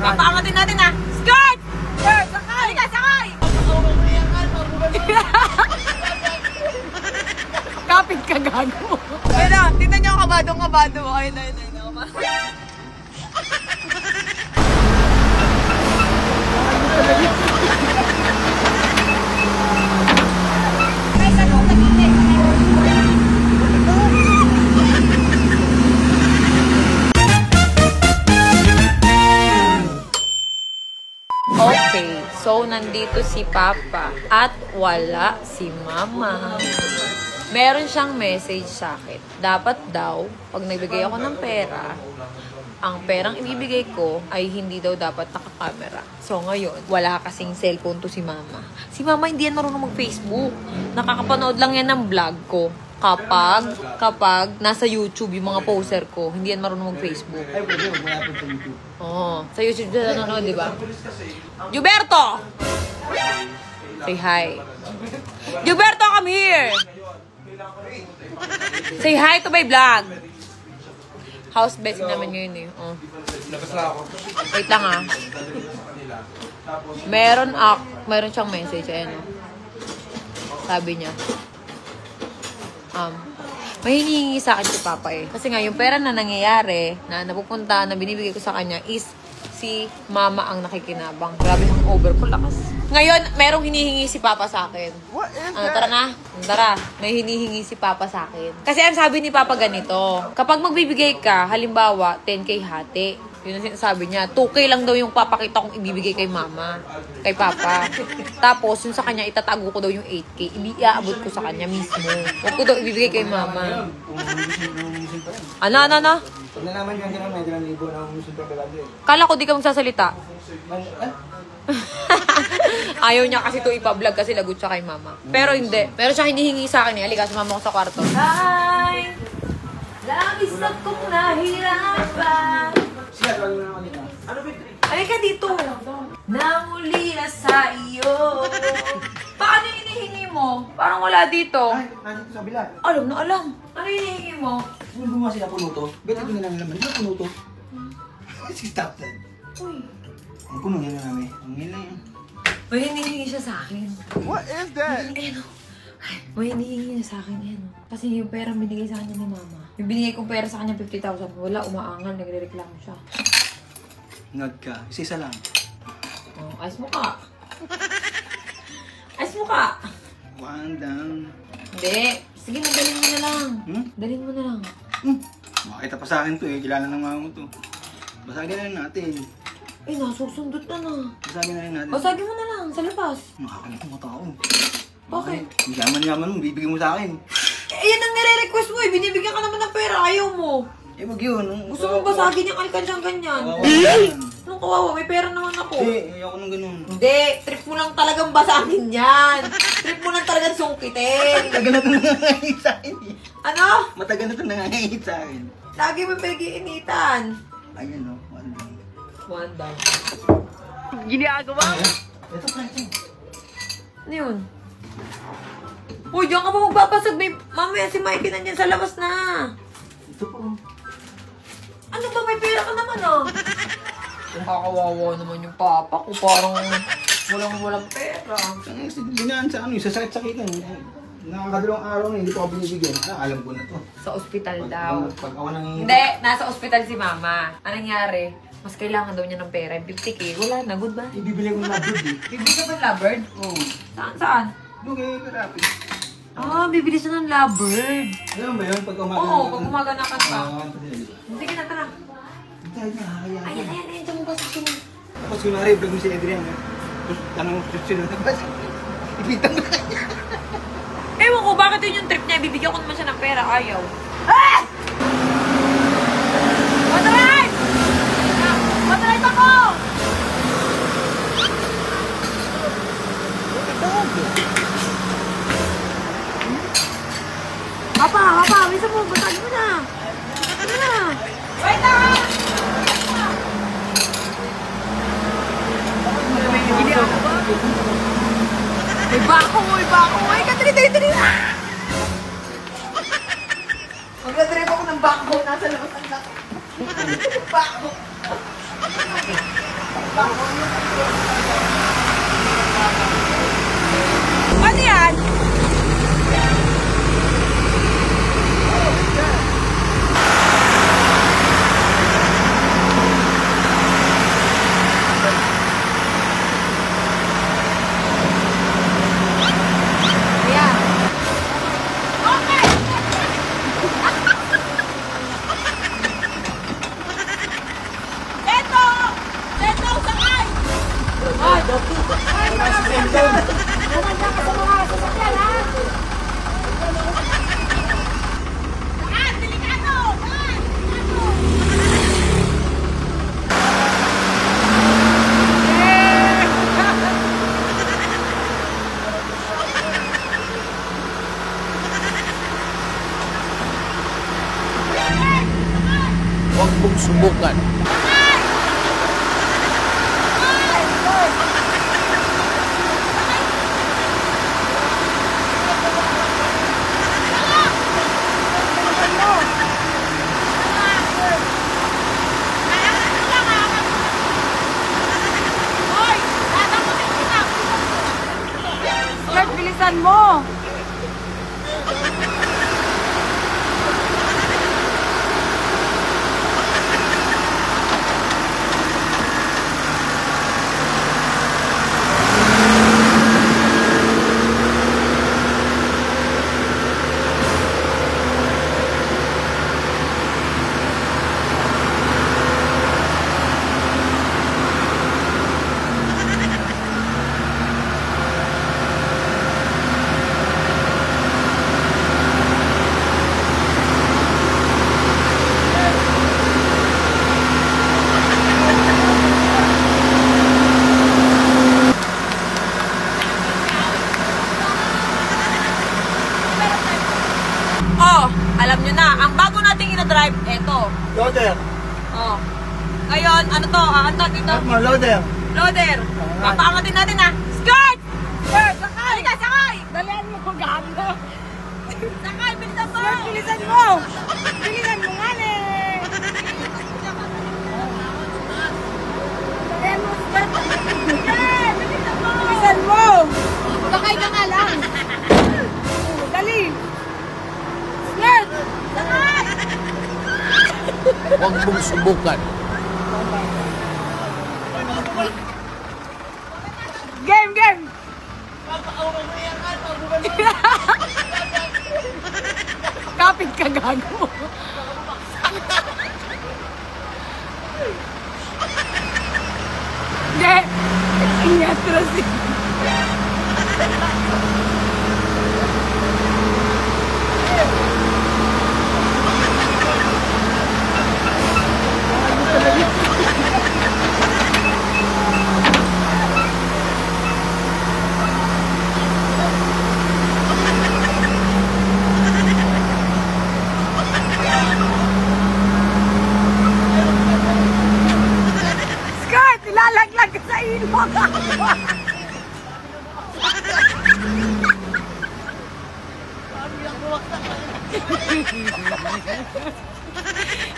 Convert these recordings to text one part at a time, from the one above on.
Papaangatin natin ha. Skirt! Skirt! Sakay! Halika, sakay! Kapit ka, gago. Ayun na, tignan niyo ang kabadong-kabado mo. Ayun na. Okay, so nandito si Papa at wala si Mama. Meron siyang message sa akin. Dapat daw, pag nagbigay ako ng pera, ang perang ibibigay ko ay hindi daw dapat nakakamera. So ngayon, wala kasing cellphone to si Mama. Si Mama hindi yan marunong mag-Facebook. Nakakapanood lang yan ng vlog ko. Kapag nasa YouTube yung mga poster ko, hindi yan marunong mag-Facebook. Ay, pwede. Malapit sa YouTube. Oo. Sa YouTube siya nanonood, di ba? Gilberto! Say hi. Gilberto, come here! Say hi to my vlog. House blessing namin ngayon eh. Oh. Wait lang ah. Meron siyang message. Ayan oh. Sabi niya. May hinihingi sa akin si Papa eh. Kasi nga, yung pera na nangyayari, na napupunta, na binibigay ko sa kanya is si Mama ang nakikinabang. Grabe ang over ko lakas. Ngayon, merong hinihingi si Papa sa akin. Tara na. Tara. May hinihingi si Papa sa akin. Kasi ang sabi ni Papa ganito, kapag magbibigay ka, halimbawa, 10K hati. Yun ang sinasabi niya. 2K lang daw yung papakita kong ibibigay kay Mama. Kay Papa. Tapos, yung sa kanya, itatago ko daw yung 8K. Iaabot ko sa kanya mismo. Huwag ko daw ibibigay kay Mama. Ano? Pag nalaman yung gano'n, may 2,000 na umusin pa balado eh. Kala ko di ka magsasalita. Ayaw niya kasi ito ipa-vlog kasi lagot siya kay Mama. Pero hindi. Pero siya hinihingi sa akin eh. Halika, sumama ko sa kwarto. Hi! Labis na kong nahirapan. Siya, tawag mo na ako dito. Ano ba yung trick? Halika dito. Namuli na sa iyo. Paano yung hinihingi mo? Parang wala dito. Ay, nandito sa bila. Alam na alam. Ano yung hinihingi mo? Kung gumawa sila puno to, bet ito nilang laman. Di ba puno to? 6,000. Uy. Ang puno yan na namin. Ang nila yan. May hinihingi siya sa akin. What is that? Ano? May hinihingi niya sa akin yan. Kasi yung pera binigay sa kanya ni Mama. Yung binigay kong pera sa kanya 50,000. Wala, umaangal. Nagre-reklamo siya. Nod ka. Isa lang. Oh, ayos mo ka. Ayos mo ka. One down. Hindi. Sige, dalhin mo na lang. Dalhin mo na lang. Makita pa sa akin to eh. Kilala ng mama mo to. Basagin na rin natin. Eh, nasusundot na na. Basagin na rin natin. Basagin mo na lang, sa labas. Makakalit mga tao. Bakit? Ang yaman-yaman mo, bibigyan mo sa akin. Eh, yan ang nire-request mo eh. Binibigyan ka naman ng pera. Ayaw mo. Eh, wag yun. Gusto mong basagin yung alkansyang ganyan. Anong kawawa? May pera naman ako. Eh, ayoko nang ganun. Hindi. Trip mo lang talagang basagin yan. Trip mo lang talagang sungkitin. Matagal na ito nangangahit sa akin eh. Ano? Matagal na ito nangangahit sa akin. Lagi mo pag-iinitan. Ayan o, one down. One down. Ginagawa? Ito pa ito. Ano yun? Uy, diyan ka pa magbabasag. May mamaya si Mikey nandyan sa labas na. Ito po. Ano ba? May pera ka naman ah. Nakakawawa naman yung papa ko. Parang walang pera. Binaan sa ano, sa sakit-sakitan. Nakakadalawang araw na hindi ko ako binibigyan. Alam ko na to. Sa ospital daw. Pag awa nang... Hindi, nasa ospital si Mama. Anong nangyari? Mas kailangan daw niya ng pera. 50K. Wala na. Good ba? Ibibili ko na bird eh. Bibili ka ba ng lovebird? Oo. Saan? Doon kay Karapi. Bibili siya ng lovebird. Alam mo yun, pag umaga... Oo, pag umaganakan ka. Hindi Sige na, tara. tayo na, kaya. Ayan. Diyan mo ba sa akin? Tapos kunwari, vlog mo si Adrian. Tanong mo sila na ba? Ipitang na kanya. Ewan ko, bakit yun yung trip niya? Bibigyan ko naman siya ng pera. Ayaw. Ah! Mataright! Mataright ako! Papa, bisa mo, batagin mo na. Ano na? Wait lang! Hindi ako ba? May bako! Ay, katri! Magdadrive ako ng bako. Nasa labas ang laki. Bako! Ano yan? Huwag mong subukan. Kurt, bilisan mo! Alam nyo na, ang bago nating ina-drive, eto. Loader. Oh. Ngayon, ano to? Ano dito? Loader. Loader. Papaangatin natin ha. Skirt! Skirt, sakay! Halika, sakay! Dalihan mo ko ganda. Sakay, bilisan mo! Skirt, bilisan mo! Bilisan mo nga eh! Dalihan mo, skirt! Yeah, bilisan mo! Bilisan mo! Sakay ka nga lang! Dali! Skirt! Sakay! Huwag mong subukan. Game, game! Kapit ka, gago. Hindi. Ingatras eh. Skirt! Ilalaglag ka sa ilong!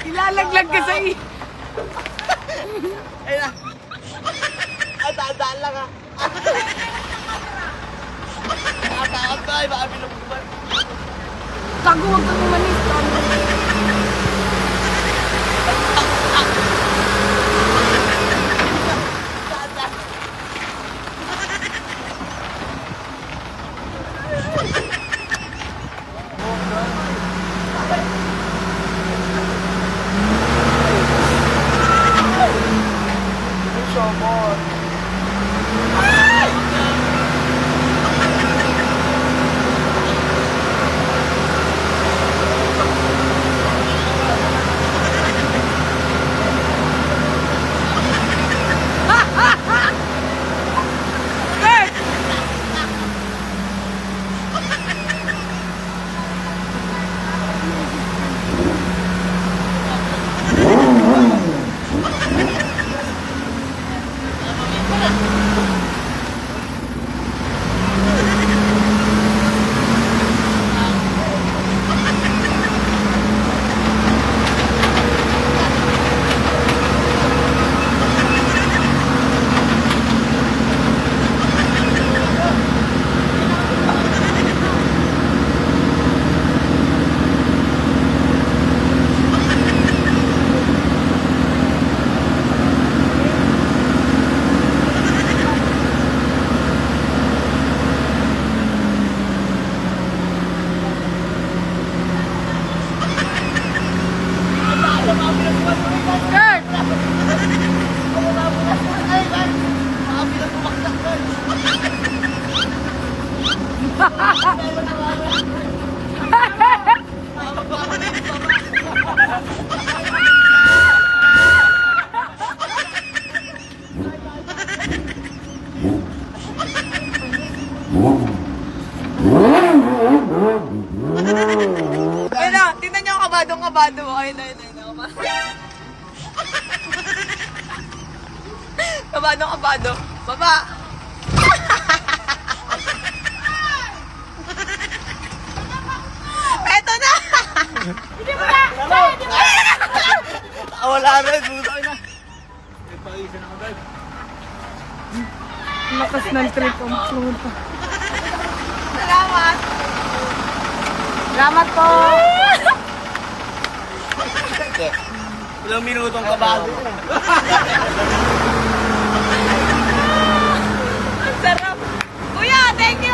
Ilalaglag ka sa ilong! Ayun na. Daan lang ha. Nakatakot ba? Baka binububan. Tago, huwag kang umalis. kabado mo. Ay, kabado. Baba. Eto na. Wala rin. Buto na. Lakas ng trip ang puta. Salamat. Salamat po. Ilang minutong kabado. Ang sarap. Kuya, thank you.